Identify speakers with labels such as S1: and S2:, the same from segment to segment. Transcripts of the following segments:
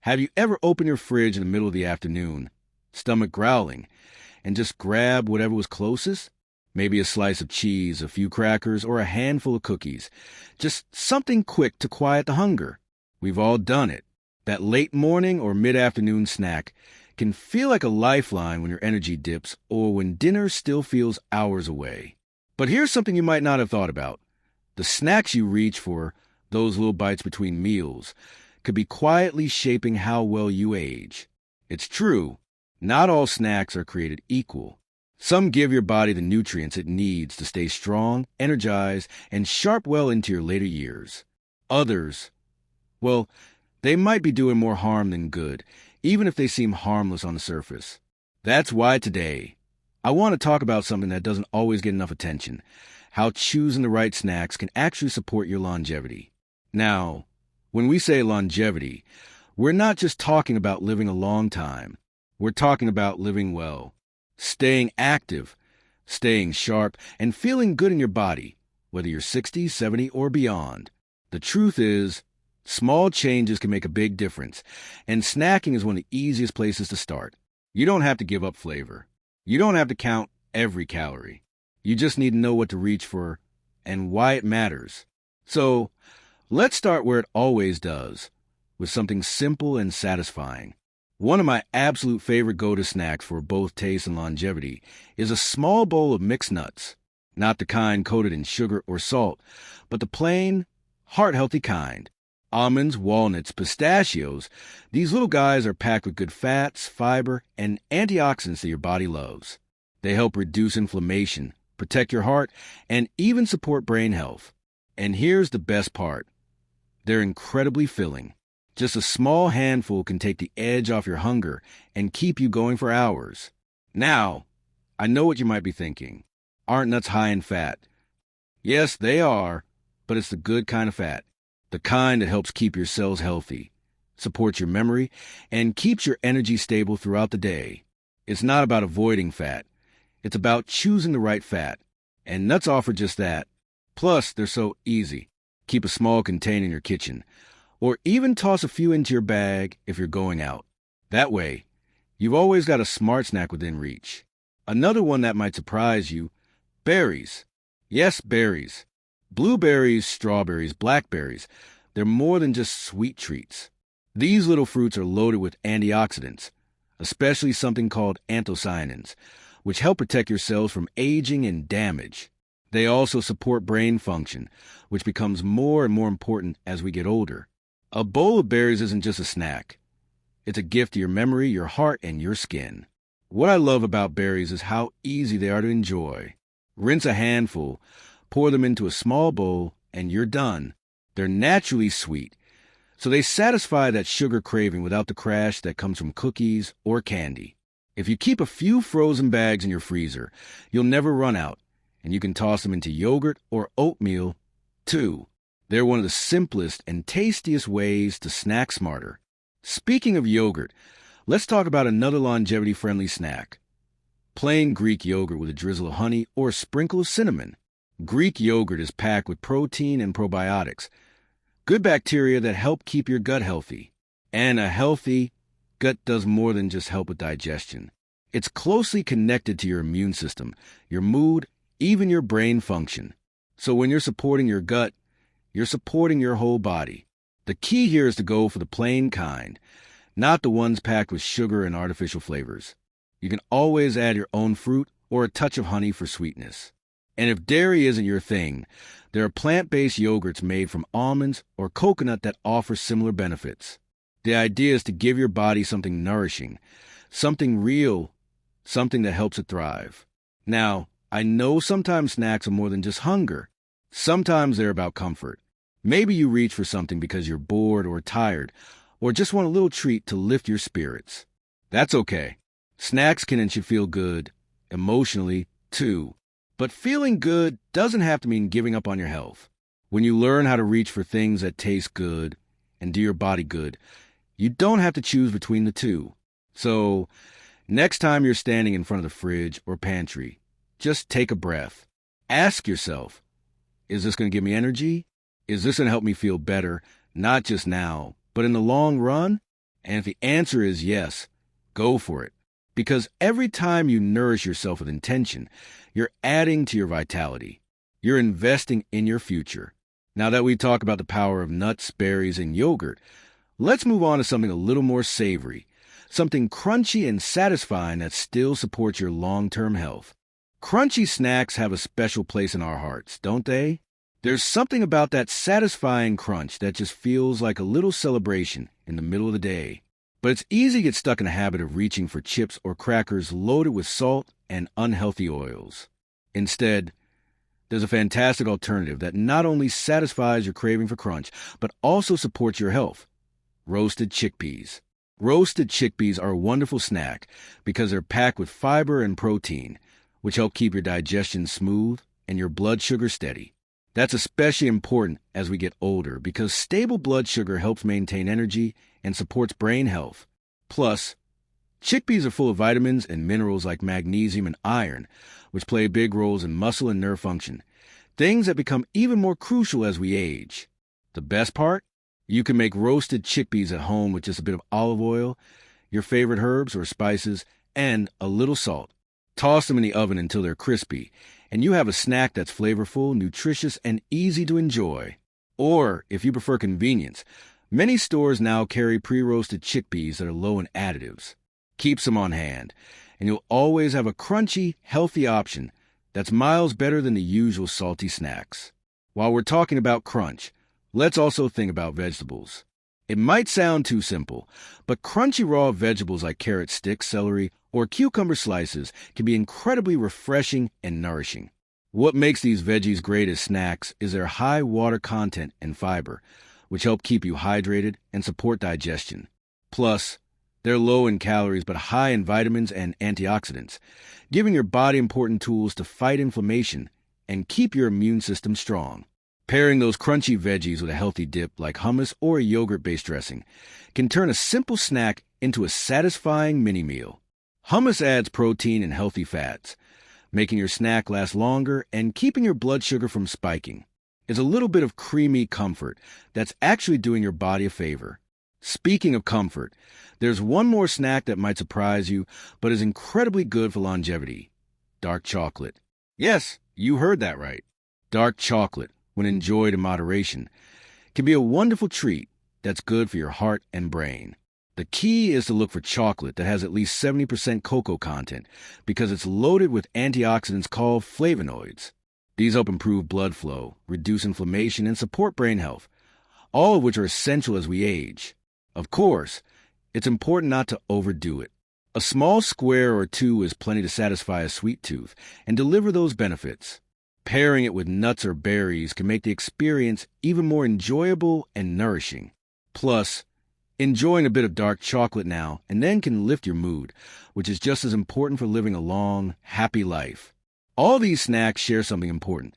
S1: Have you ever opened your fridge in the middle of the afternoon, stomach growling, and just grabbed whatever was closest? Maybe a slice of cheese, a few crackers, or a handful of cookies. Just something quick to quiet the hunger. We've all done it. That late morning or mid-afternoon snack can feel like a lifeline when your energy dips or when dinner still feels hours away. But here's something you might not have thought about. The snacks you reach for, those little bites between meals, could be quietly shaping how well you age. It's true, not all snacks are created equal. Some give your body the nutrients it needs to stay strong, energized, and sharp well into your later years. Others, well, they might be doing more harm than good, even if they seem harmless on the surface. That's why today, I want to talk about something that doesn't always get enough attention: how choosing the right snacks can actually support your longevity. Now, when we say longevity, we're not just talking about living a long time. We're talking about living well, staying active, staying sharp, and feeling good in your body, whether you're 60, 70, or beyond. The truth is, small changes can make a big difference, and snacking is one of the easiest places to start. You don't have to give up flavor. You don't have to count every calorie. You just need to know what to reach for and why it matters. So, let's start where it always does, with something simple and satisfying. One of my absolute favorite go-to snacks for both taste and longevity is a small bowl of mixed nuts. Not the kind coated in sugar or salt, but the plain, heart-healthy kind. Almonds, walnuts, pistachios, these little guys are packed with good fats, fiber, and antioxidants that your body loves. They help reduce inflammation, protect your heart, and even support brain health. And here's the best part. They're incredibly filling. Just a small handful can take the edge off your hunger and keep you going for hours. Now, I know what you might be thinking. Aren't nuts high in fat? Yes, they are, but it's the good kind of fat. The kind that helps keep your cells healthy, supports your memory, and keeps your energy stable throughout the day. It's not about avoiding fat. It's about choosing the right fat. And nuts offer just that. Plus, they're so easy. Keep a small container in your kitchen, or even toss a few into your bag if you're going out. That way, you've always got a smart snack within reach. Another one that might surprise you: berries. Yes, berries. Blueberries, strawberries, blackberries. They're more than just sweet treats. These little fruits are loaded with antioxidants, especially something called anthocyanins, which help protect your cells from aging and damage. They also support brain function, which becomes more and more important as we get older. A bowl of berries isn't just a snack. It's a gift to your memory, your heart, and your skin. What I love about berries is how easy they are to enjoy. Rinse a handful, pour them into a small bowl, and you're done. They're naturally sweet, so they satisfy that sugar craving without the crash that comes from cookies or candy. If you keep a few frozen bags in your freezer, you'll never run out, and you can toss them into yogurt or oatmeal, too. They're one of the simplest and tastiest ways to snack smarter. Speaking of yogurt, let's talk about another longevity-friendly snack: plain Greek yogurt with a drizzle of honey or a sprinkle of cinnamon. Greek yogurt is packed with protein and probiotics, good bacteria that help keep your gut healthy. And a healthy gut does more than just help with digestion. It's closely connected to your immune system, your mood, even your brain function. So when you're supporting your gut, you're supporting your whole body. The key here is to go for the plain kind, not the ones packed with sugar and artificial flavors. You can always add your own fruit or a touch of honey for sweetness. And if dairy isn't your thing, there are plant-based yogurts made from almonds or coconut that offer similar benefits. The idea is to give your body something nourishing, something real, something that helps it thrive. Now, I know sometimes snacks are more than just hunger. Sometimes they're about comfort. Maybe you reach for something because you're bored or tired, or just want a little treat to lift your spirits. That's okay. Snacks can and should feel good, emotionally, too. But feeling good doesn't have to mean giving up on your health. When you learn how to reach for things that taste good and do your body good, you don't have to choose between the two. So, next time you're standing in front of the fridge or pantry, just take a breath. Ask yourself, is this going to give me energy? Is this going to help me feel better, not just now, but in the long run? And if the answer is yes, go for it. Because every time you nourish yourself with intention, you're adding to your vitality. You're investing in your future. Now that we talk about the power of nuts, berries, and yogurt, let's move on to something a little more savory, something crunchy and satisfying that still supports your long-term health. Crunchy snacks have a special place in our hearts, don't they? There's something about that satisfying crunch that just feels like a little celebration in the middle of the day. But it's easy to get stuck in the habit of reaching for chips or crackers loaded with salt and unhealthy oils. Instead, there's a fantastic alternative that not only satisfies your craving for crunch, but also supports your health. Roasted chickpeas. Roasted chickpeas are a wonderful snack because they're packed with fiber and protein, which help keep your digestion smooth and your blood sugar steady. That's especially important as we get older because stable blood sugar helps maintain energy and supports brain health. Plus, chickpeas are full of vitamins and minerals like magnesium and iron, which play big roles in muscle and nerve function, things that become even more crucial as we age. The best part? You can make roasted chickpeas at home with just a bit of olive oil, your favorite herbs or spices, and a little salt. Toss them in the oven until they're crispy, and you have a snack that's flavorful, nutritious, and easy to enjoy. Or, if you prefer convenience, many stores now carry pre-roasted chickpeas that are low in additives. Keep some on hand, and you'll always have a crunchy, healthy option that's miles better than the usual salty snacks. While we're talking about crunch, let's also think about vegetables. It might sound too simple, but crunchy raw vegetables like carrot sticks, celery, or cucumber slices can be incredibly refreshing and nourishing. What makes these veggies great as snacks is their high water content and fiber, which help keep you hydrated and support digestion. Plus, they're low in calories but high in vitamins and antioxidants, giving your body important tools to fight inflammation and keep your immune system strong. Pairing those crunchy veggies with a healthy dip like hummus or a yogurt-based dressing can turn a simple snack into a satisfying mini-meal. Hummus adds protein and healthy fats, making your snack last longer and keeping your blood sugar from spiking. It's a little bit of creamy comfort that's actually doing your body a favor. Speaking of comfort, there's one more snack that might surprise you but is incredibly good for longevity: dark chocolate. Yes, you heard that right. Dark chocolate, when enjoyed in moderation, can be a wonderful treat that's good for your heart and brain. The key is to look for chocolate that has at least 70% cocoa content because it's loaded with antioxidants called flavonoids. These help improve blood flow, reduce inflammation, and support brain health, all of which are essential as we age. Of course, it's important not to overdo it. A small square or two is plenty to satisfy a sweet tooth and deliver those benefits. Pairing it with nuts or berries can make the experience even more enjoyable and nourishing. Plus, enjoying a bit of dark chocolate now and then can lift your mood, which is just as important for living a long, happy life. All these snacks share something important.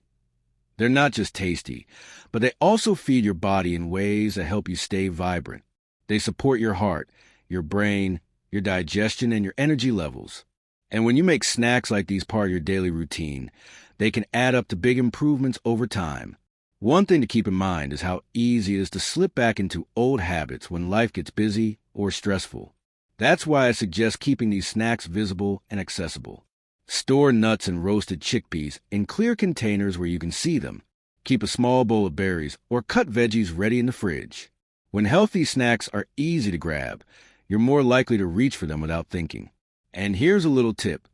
S1: They're not just tasty, but they also feed your body in ways that help you stay vibrant. They support your heart, your brain, your digestion, and your energy levels. And when you make snacks like these part of your daily routine, they can add up to big improvements over time. One thing to keep in mind is how easy it is to slip back into old habits when life gets busy or stressful. That's why I suggest keeping these snacks visible and accessible. Store nuts and roasted chickpeas in clear containers where you can see them. Keep a small bowl of berries or cut veggies ready in the fridge. When healthy snacks are easy to grab, you're more likely to reach for them without thinking. And here's a little tip.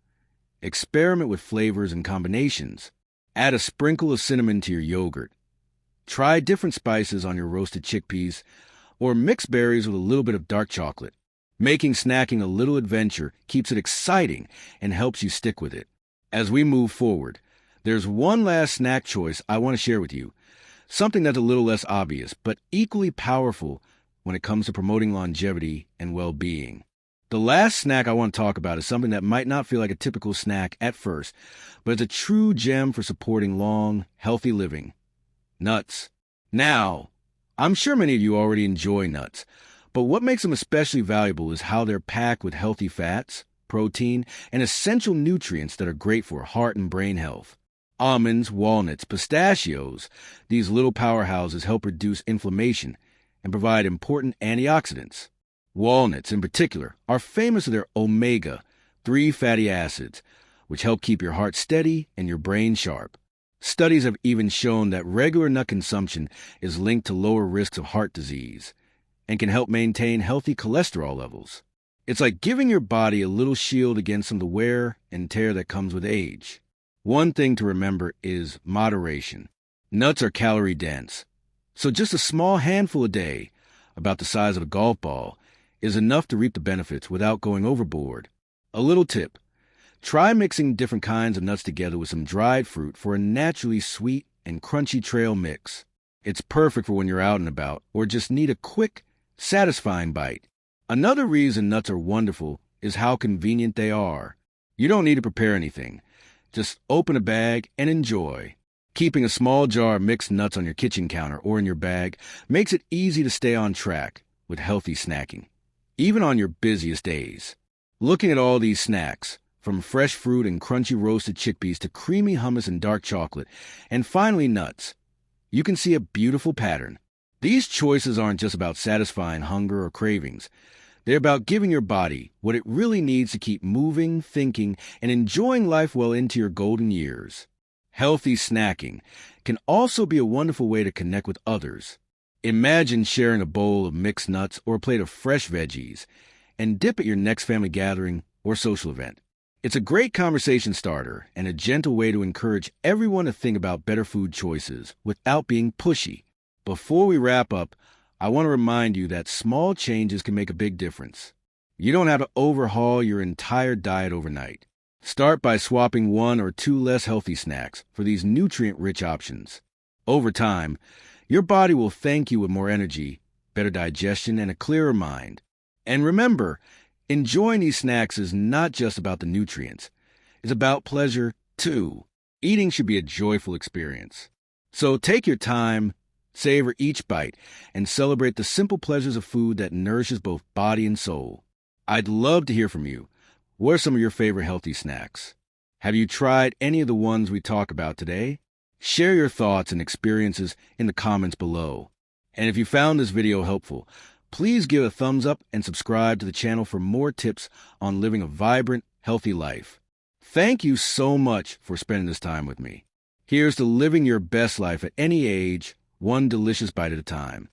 S1: Experiment with flavors and combinations. Add a sprinkle of cinnamon to your yogurt. Try different spices on your roasted chickpeas, or mix berries with a little bit of dark chocolate. Making snacking a little adventure keeps it exciting and helps you stick with it. As we move forward, there's one last snack choice I want to share with you, something that's a little less obvious, but equally powerful when it comes to promoting longevity and well-being. The last snack I want to talk about is something that might not feel like a typical snack at first, but it's a true gem for supporting long, healthy living. Nuts. Now, I'm sure many of you already enjoy nuts, but what makes them especially valuable is how they're packed with healthy fats, protein, and essential nutrients that are great for heart and brain health. Almonds, walnuts, pistachios, these little powerhouses help reduce inflammation and provide important antioxidants. Walnuts, in particular, are famous for their omega-3 fatty acids, which help keep your heart steady and your brain sharp. Studies have even shown that regular nut consumption is linked to lower risks of heart disease and can help maintain healthy cholesterol levels. It's like giving your body a little shield against some of the wear and tear that comes with age. One thing to remember is moderation. Nuts are calorie dense, so just a small handful a day, about the size of a golf ball, is enough to reap the benefits without going overboard. A little tip: try mixing different kinds of nuts together with some dried fruit for a naturally sweet and crunchy trail mix. It's perfect for when you're out and about or just need a quick, satisfying bite. Another reason nuts are wonderful is how convenient they are. You don't need to prepare anything. Just open a bag and enjoy. Keeping a small jar of mixed nuts on your kitchen counter or in your bag makes it easy to stay on track with healthy snacking, even on your busiest days. Looking at all these snacks, from fresh fruit and crunchy roasted chickpeas to creamy hummus and dark chocolate, and finally nuts, you can see a beautiful pattern. These choices aren't just about satisfying hunger or cravings. They're about giving your body what it really needs to keep moving, thinking, and enjoying life well into your golden years. Healthy snacking can also be a wonderful way to connect with others. Imagine sharing a bowl of mixed nuts or a plate of fresh veggies and dip at your next family gathering or social event. It's a great conversation starter and a gentle way to encourage everyone to think about better food choices without being pushy. Before we wrap up, I want to remind you that small changes can make a big difference. You don't have to overhaul your entire diet overnight. Start by swapping one or two less healthy snacks for these nutrient-rich options. Over time, your body will thank you with more energy, better digestion, and a clearer mind. And remember, enjoying these snacks is not just about the nutrients. It's about pleasure, too. Eating should be a joyful experience. So take your time, savor each bite, and celebrate the simple pleasures of food that nourishes both body and soul. I'd love to hear from you. What are some of your favorite healthy snacks? Have you tried any of the ones we talked about today? Share your thoughts and experiences in the comments below. And if you found this video helpful, please give a thumbs up and subscribe to the channel for more tips on living a vibrant, healthy life. Thank you so much for spending this time with me. Here's to living your best life at any age, one delicious bite at a time.